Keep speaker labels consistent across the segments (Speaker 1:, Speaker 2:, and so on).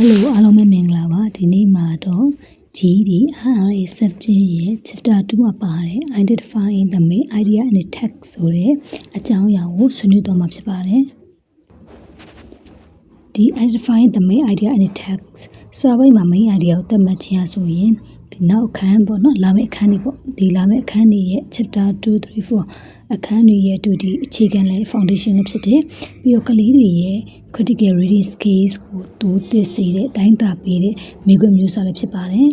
Speaker 1: Hello အားလုံးပဲမင်္ဂလာပါဒီနေ့မှာတော့ GD RLA 17ရဲ့ chapter 2မှာပါတယ် Identifying the main idea in the text ဆိုတဲ့အကြောင်းအရာကိုဆွေးနွေးသွားမှာဖြစ်ပါတယ်ဒီ Identifying the main idea in the text စာပိုက်မှာ main idea ကိုသတ်မှတ်ခြင်းဆိုရင်ဒီနောက်အခန်းပေါ့နော်လာမယ့်အခန်းတွေပေါ့ဒီလာမယ့်အခန်းတွေရဲ့ chapter 2 3 4အခန်းတွေရဲ့တူဒီအခြေခံလေး foundation လေးဖြစ်တယ်ပြီးတော့ကလေးတွေရဲ့ critical reading skills ကိုတိုးတက်စေတဲ့အတိုင်းတာပေးတဲ့မိခွင့်မျိုးစားလေးဖြစ်ပါတယ်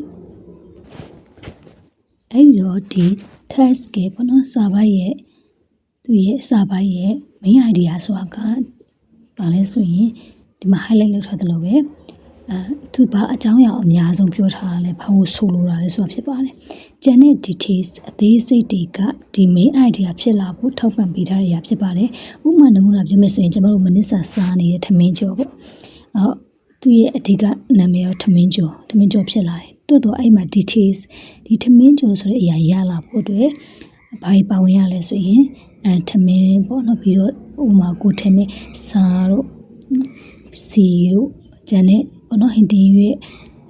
Speaker 1: အဲ့တော့ဒီ task ကပေါ့နော်စာပိုက်ရဲ့သူရဲ့စာပိုက်ရဲ့ main idea ဆိုတာကဘာလဲဆိုရင်ဒီမှာ highlight လုပ်ထားသလိုပဲသူဘာအကြောင်းအရာအများဆုံးပြောထားတာလဲဘာလို့ဆိုလိုတာလဲဆိုတာဖြစ်ပါတယ်။ကျန်တဲ့ details အသေးစိတ်တွေကဒီ main idea ဖြစ်လာဖို့ထောက်ပံ့ပေးထားတဲ့အရာဖြစ်ပါတယ်။ဥပမာနမူနာပြောမယ်ဆိုရင်ကျွန်တော်တို့မနစ်စာစားနေတဲ့ထမင်းကျော်ပေါ့။သူရဲ့အဓိကနာမည်ရောထမင်းကျော်ဖြစ်လာတယ်။တိုးတော့အဲ့မှာ details ဒီထမင်းကျော်ဆိုတဲ့အရာရလာဖို့အတွက်ဘာပါဝင်ရလဲဆိုရင်ထမင်းပေါ့နော်ပြီးတော့ဥပမာကိုထမင်းစားတို့စီတို့ကျန်တဲ့ပေါ့နော်ဟင်တီရဲ့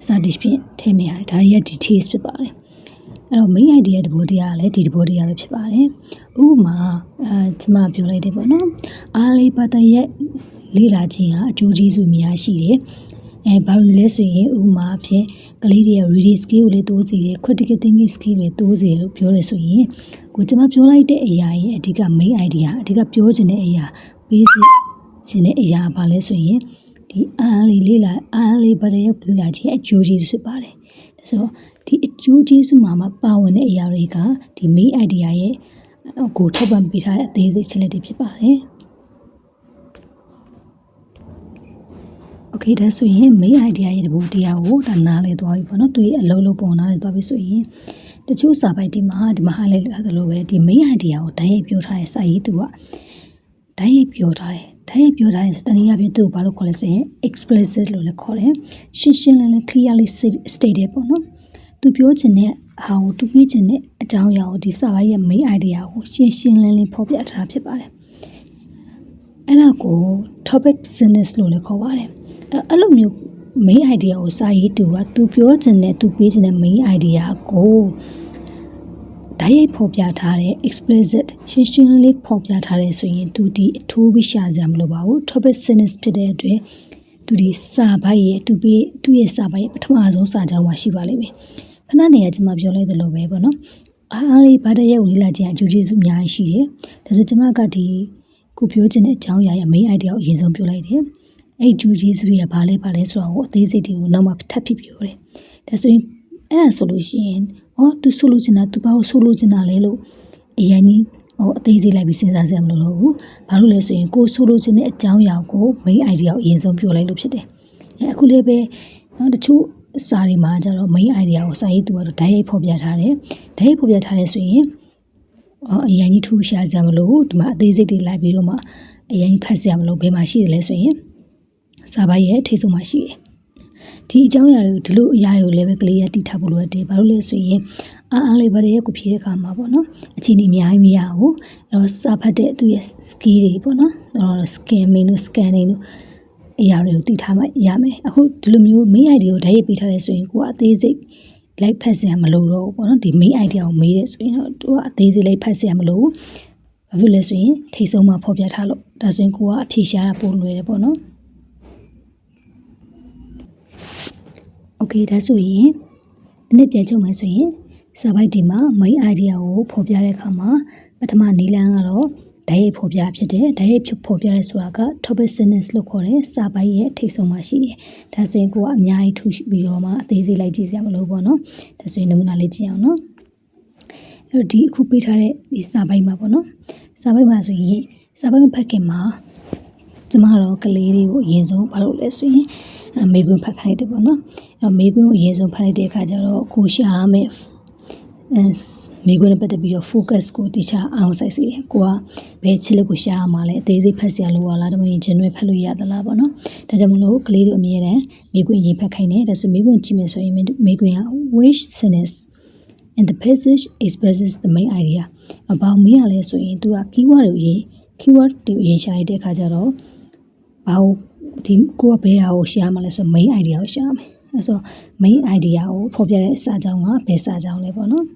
Speaker 1: စာဒီဖြင့်ထည့်မိရတယ်ဒါတွေက details ဖြစ်ပါတယ်အဲ့တော့ main idea တဘောတရားလည်းဒီတဘောတရားပဲဖြစ်ပါတယ်ဥပမာကျွန်မပြောလိုက်တယ်ပေါ့နော်အားလေးပါတရဲ့လေ့လာခြင်းဟာအကျိုးကျေးဇူးများရှိတယ်ဘာလို့လဲဆိုရင်ဥပမာဖြင့်ကလေးတွေရဲ့ reading skill ကိုလည်းတိုးစေတယ် critical thinking skill တွေတိုးစေလို့ပြောရဆိုရင်ကိုကျွန်မပြောလိုက်တဲ့အရာရဲ့အဓိက main idea အဓိကပြောချင်တဲ့အရာပေးစီခြင်းတဲ့အရာဘာလဲဆိုရင်ဒီအားလေးလေ့လာအားလေးပါတဲ့လေ့လာခြင်းအကျိုးကျေးဇူးဖြစ်ပါတယ်ဒါဆိုဒီအကျိုးကျေးဇူးမှာပါဝင်တဲ့အရာတွေကဒီ main idea ရဲ့ကိုထောက်ပံ့ပေးထားတဲ့အသေးစိတ်ချက်လက်တွေဖြစ်ပါတယ် Okay ဒါဆိုရင် main idea ရဲ့တဘောတရားကိုဒါနားလည်သွားပြီပေါ့နော်သူရဲ့အလုံးလုံးပုံနားလည်သွားပြီဆိုရင်တချို့စာပိုက်ဒီမှာ highlight လုပ်ထားသလိုပဲဒီ main idea ကိုဓာတ်ရိုက်ပြောထားတဲ့စာရေးသူကဓာတ်ရိုက်ပြောထားတယ်ဆိုတနည်းအားဖြင့်သူ့ဘာလို့ခေါ်လဲဆိုရင် explicit လို့လည်းခေါ်တယ်ရှင်းရှင်းလင်းလင်း clearly stated ပေါ့နော်သူပြောချင်တဲ့ဟာကိုသူပြချင်တဲ့အကြောင်းအရာကိုဒီစာပိုက်ရဲ့ main idea ကိုရှင်းရှင်းလင်းလင်းဖော်ပြထားဖြစ်ပါတယ်အဲ့ဒါကို topic sentence လို့လည်းခေါ်ပါတယ်အဲ့လိုမျိုး main idea ကိုစာရေးသူကသူပြောချင်တဲ့သူပေးချင်တဲ့ main idea ကိုဓာတ်ရိုက်ဖော်ပြထားတဲ့ explicit ရှင်းရှင်းလေးဖော်ပြထားတဲ့ဆိုရင်သူဒီအထူးပြီးရှာစရာမလိုပါဘူး topic sentence ဖြစ်တဲ့အတွက်သူဒီစာပိုက်ရဲ့သူရဲ့စာပိုက်ရဲ့ပထမဆုံးစာကြောင်းမှာရှိပါလိမ့်မယ်ခဏနေရကျွန်မပြောလိုက်သလိုပဲပေါ့နော်အားလေးဘာတရဲ့ဝင်လာခြင်းအကျိုးကျေးဇူးအများကြီးရှိတယ်ဒါဆိုကျွန်မကဒီကိုပြောချင်တဲ့အကြောင်းအရာရဲ့ main idea ကိုအရင်ဆုံးပြောလိုက်တယ်အဲ့ကျိုးကျေးဇူးတွေကဘာလဲဆိုတာကိုအသေးစိတ်တွေကိုနောက်မှထပ်ဖြစ်ပြောတယ်ဒါဆိုရင်အဲ့ဒါဆိုလို့ရှိရင်သူဆိုလိုချင်တာသူဘာကိုဆိုလိုချင်တာလဲလို့အရင်ကြီးအသေးစိတ်လိုက်ပြီးစဉ်းစားစရာမလိုတော့ဘူးဘာလို့လဲဆိုရင်ကိုဆိုလိုချင်တဲ့အကြောင်းအရာကို main idea ကိုအရင်ဆုံးပြောလိုက်လို့ဖြစ်တယ်အခုလည်းပဲတချို့စာတွေမှာကျတော့ main idea ကိုစာရေးသူကတော့ဓာတ်ရိုက်ဖော်ပြထားတယ်ဓာတ်ရိုက်ဖော်ပြထားတယ်ဆိုရင်အရင်ကြီးထူးရှားစရာမလိုဘူးဒီမှာအသေးစိတ်တွေလိုက်ပြီးတော့မှအရင်ကြီးဖတ်စရာမလိုဘယ်မှာရှိတယ်လဲဆိုရင်စာပိုက်ရဲ့ထိပ်ဆုံးမှာရှိတယ်ဒီအကြောင်းအရာတွေကိုဒီလိုအရာတွေကိုလည်းပဲကလေးရတိထားဖို့လိုတယ်ဘာလို့လဲဆိုရင်အားလေးပါတဲ့ကိုဖြည့်တဲ့အခါမှာပေါ့နော်အချိန်ကြီးအများကြီးမရဘူးအဲ့တော့စာဖတ်တဲ့သူရဲ့ skill တွေပေါ့နော်scanning တို့ scanning တို့အရာတွေကိုတည်ထားမှရမယ်အခုဒီလိုမျိုး main idea ကိုဓာတ်ရိုက်ပေးထားတယ်ဆိုရင်ကိုကအသေးစိတ်လိုက်ဖတ်စရာမလိုတော့ဘူးပေါ့နော်ဒီ main idea ကိုမေးတယ်ဆိုရင်တော့သူကအသေးစိတ်လိုက်ဖတ်စရာမလိုဘူးဘာဖြစ်လဲဆိုရင်ထိပ်ဆုံးမှာဖော်ပြထားလို့ဒါဆိုရင်ကိုကအဖြေရှာတာပိုလွယ်တယ်ပေါ့နော်Okay ဒါဆိုရင်ဒီနေ့ပြန်ချုပ်မယ်ဆိုရင်စာပိုက်ဒီမှာ main idea ကိုဖော်ပြတဲ့အခါမှာပထမနည်းလမ်းကတော့ဓာတ်ရိုက်ဖော်ပြဖြစ်တယ်ဓာတ်ရိုက်ဖော်ပြရဲဆိုတာက topic sentence လို့ခေါ်တယ်စာပိုက်ရဲ့ထိပ်ဆုံးမှာရှိတယ်ဒါဆိုရင်ကိုကအများကြီးထူပြီးတော့မှအသေးစိတ်လိုက်ကြည့်စရာမလိုဘူးပေါ့နော်ဒါဆိုရင်နမူနာလေးကြည့်အောင်နော်အဲ့တော့ဒီအခုပေးထားတဲ့ဒီစာပိုက်မှာပေါ့နော်စာပိုက်မှာဆိုရင်စာပိုက်မဖတ်ခင်မှာကျမတို့ကလေးတွေကိုအရင်ဆုံးဘာလို့လဲဆိုရင်မေကွန်းဖတ်ခိုင်းတယ်ပေါ့နော်အဲ့တော့မေကွန်းကိုအရင်ဆုံးဖတ်လိုက်တဲ့အခါကျတော့ကိုရှာမယ်မေကွန်းနဲ့ပတ်သက်ပြီးတော့ focus ကိုတခြားအောင်စိုက်စီတယ်ကိုကဘယ်ချစ်လို့ကိုရှာရမှာလဲအသေးစိတ်ဖတ်စရာလိုပါလားဒါမှမဟုတ်ဂျင်နွယ်ဖတ်လို့ရသလားပေါ့နော်ဒါကြောင့်မလို့ကလေးတို့အမြဲတမ်းမေကွန်းရေးဖတ်ခိုင်းတယ်ဒါဆိုမေကွန်းကြည့်မယ်ဆိုရင်မေကွန်းက which sentence in the passage expresses the main idea ဘာမင်းရလဲဆိုရင်သူက keyword တွေရေးရှာလိုက်တဲ့အခါကျတော့ဘာ ဒီကိုကဘယ်ဟာကိုရှာမှာလဲဆို main idea ကိုရှာမယ်အဲဆို main idea ကိုဖော်ပြတဲ့စာကြောင်းကဘယ်စာကြောင်းလဲပေါ့နော်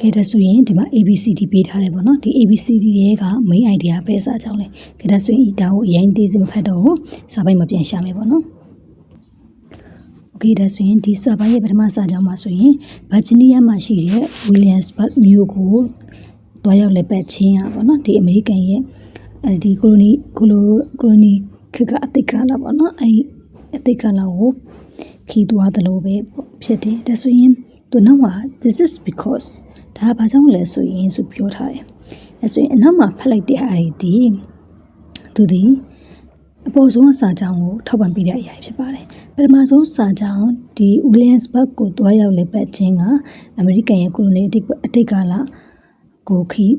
Speaker 1: ကဲဒါဆိုရင်ဒီမှာ ABCD ပေးထားတယ်ပေါ့နော်ဒီ ABCD ရဲ့က main idea ပဲစာကြောင်းလဲကဲဒါဆိုရင်ဒါကိုအရင်တေးစမဖတ်တော့စာပိုက်မှာပြန်ရှာမယ်ပေါ့နော်โอเคဒါဆိုရင်ဒီစာပိုက်ရဲ့ပထမစာကြောင်းမှာဆိုရင်ဗာဂျီးနီးယားမှာရှိတဲ့ Williamsburg မြို့ကိုတွားရောက်လက်ပတ်ချင်းอ่ะပေါ့နော်ဒီအမေရိကန်ရဲ့ဒီကိုလိုနီခေတ်ကအသိကာလပေါ့နော်အဲ့အသိကာလကိုခီးသွားသလိုပဲဖြစ်တယ်ဒါဆိုရင်သူနောက်မှာ this is because ဒါဘာကြောင့်လဲဆိုရင်ဆိုပြောထားတယ်အဲဆိုရင်အနောက်မှာဖတ်လိုက်တဲ့အားဒီသူဒီအပေါ်ဆုံးစာကြောင်းကိုထောက်ပံ့ပေးတဲ့အရာဖြစ်ပါတယ်ပထမဆုံးစာကြောင်းဒီ Williamsburg ကိုတွားရောက်လက်ပတ်ခြင်းကအမေရိကန်ရဲ့ကိုလိုနီအတိတ်ကာလကိုခီး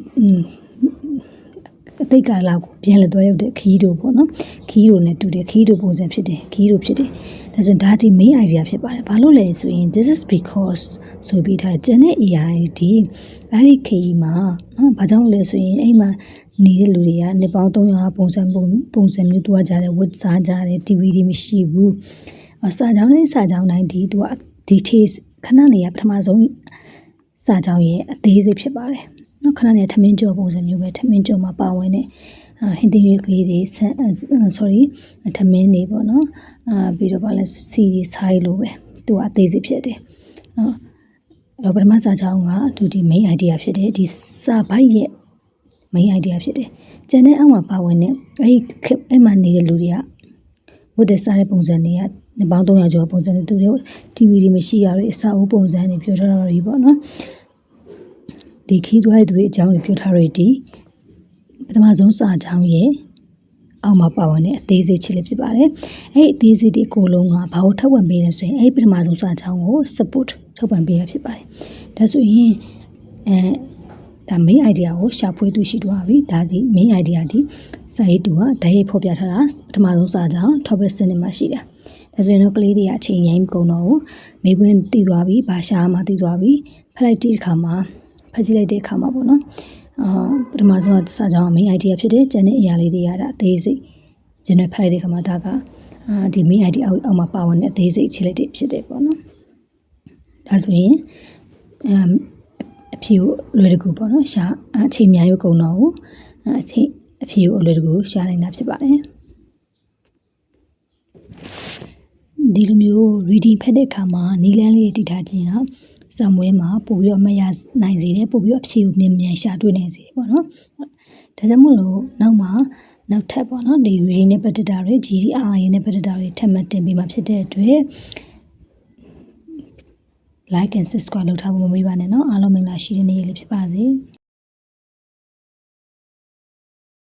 Speaker 1: အတိတ်ကာလကိုပြန်လည်တွားရောက်တဲ့ခီးတို့ပေါ့နော်ခီးတို့နဲ့တူတယ်ခီးတို့ပုံစံဖြစ်တယ်ခီးတို့ဖြစ်တယ်ဒါဆိုရင်ဒါဒီ main idea ဖြစ်ပါတယ်ဘာလို့လဲဆိုရင် this is because ဆိုပြီးထားကျန်တဲ့ AI ဒီအဲ့ဒီခီးမှာနော်ဘာကြောင့်လဲဆိုရင်အဲ့မှာနေတဲ့လူတွေကနှစ်ပေါင်း300ပုံစံမျိုးတွားကြတယ်ဝတ်စားကြတယ် TV တွေမရှိဘူးစာကြောင်းတိုင်းဒီသူက details ခဏနေရပထမဆုံးစာကြောင်းရဲ့အသေးစိတ်ဖြစ်ပါတယ်နော်ခဏနေထမင်းကြောပုံစံမျိုးပဲထမင်းကြောမှာပါဝင်တဲ့ဟင်းသီးရွက်ကလေးတွေထမင်းတွေပေါ့နော်ပြီးတော့ဗာလဲစီတွေဆိုင်လို့ပဲသူကအသေးစိတ်ဖြစ်တယ်နော်အဲ့တော့ပထမစာကြောင်းကသူဒီ main idea ဖြစ်တယ်ဒီစာပိုက်ရဲ့ main idea ဖြစ်တယ်ကျန်တဲ့အောက်မှာပါဝင်တဲ့အဲ့မှာနေတဲ့လူတွေကဝတ်တဲ့စားတဲ့ပုံစံတွေကနှစ်ပေါင်း300ကျော်ပုံစံတွေသူတွေ TV တွေမရှိရတဲ့အစာအုပ်ပုံစံတွေပြောထားတာတွေပေါ့နော်ဒီခီးသွားတဲ့သူတွေအကြောင်းတွေပြောထားရတဲ့ပထမဆုံးစာကြောင်းရဲ့အောက်မှာပါဝင်တဲ့အသေးစိတ်ချစ်လေးဖြစ်ပါတယ်အဲ့အသေးစိတ်ဒီကိုလုံးကဘာကိုထောက်ပံ့ပေးလဲဆိုရင်အဲ့ပထမဆုံးစာကြောင်းကို support ထောက်ပံ့ပေးရဖြစ်ပါတယ်ဒါဆိုရင်ဒါ main idea ကိုရှာဖွေသူရှိသွားပြီဒါဒီ main idea ဒီစာရေးသူကဓာတ်ရိုက်ဖော်ပြထားတာပထမဆုံးစာကြောင်း topic စနစ်မှာရှိတာဒါဆိုရင်တော့ကလေးတွေကအချိန်ရိုင်းကုန်တော့မေးခွန်းတည်သွားပြီဘာရှာမှတည်သွားပြီဖလိုက်တဲ့အခါမှာဖကြည့်လိုက်တဲ့အခါမှာပေါ့နော်ပထမဆုံးစာကြောင်း main idea ဖြစ်တယ်ကျန်တဲ့အရာလေးတွေရတာအသေးစိတ်ကျန်တဲ့ဖလိုက်တဲ့အခါမှာဒါကဒီ main idea အောက်မှာပါဝင်တဲ့အသေးစိတ်ခြေလက်တွေဖြစ်တယ်ပေါ့နော်ဒါဆိုရင်အဖြေကိုလွယ်တကူပေါ့နော်ရှာအချိန်များရုပ်ကုန်တော့အဖြေကိုလွယ်တကူရှာနိုင်တာဖြစ်ပါတယ်ဒီလိုမျိုး reading ဖတ်တဲ့အခါမှာနီလန်းလေးတည်ထားခြင်းကစာမွေးမှာပို့ပြီးတော့မရနိုင်စေတယ်ပို့ပြီးတော့အဖြေကိုမြန်ရှာတွေ့နိုင်စေတယ်ပေါ့နော်ဒါကြောင့်မို့လို့နောက်ထပ်ပေါ့နော်ဒီ reading နဲ့ပတ်သက်တာတွေ GDR နဲ့ပတ်သက်တာတွေထပ်မတင်ပေးမှာဖြစ်တဲ့အတွက် like and subscribe လုပ်ထားဖို့မမေ့ပါနဲ့เนาะအားလုံးမင်္ဂလာရှိတဲ့နေ့လေးဖြစ်ပါစေ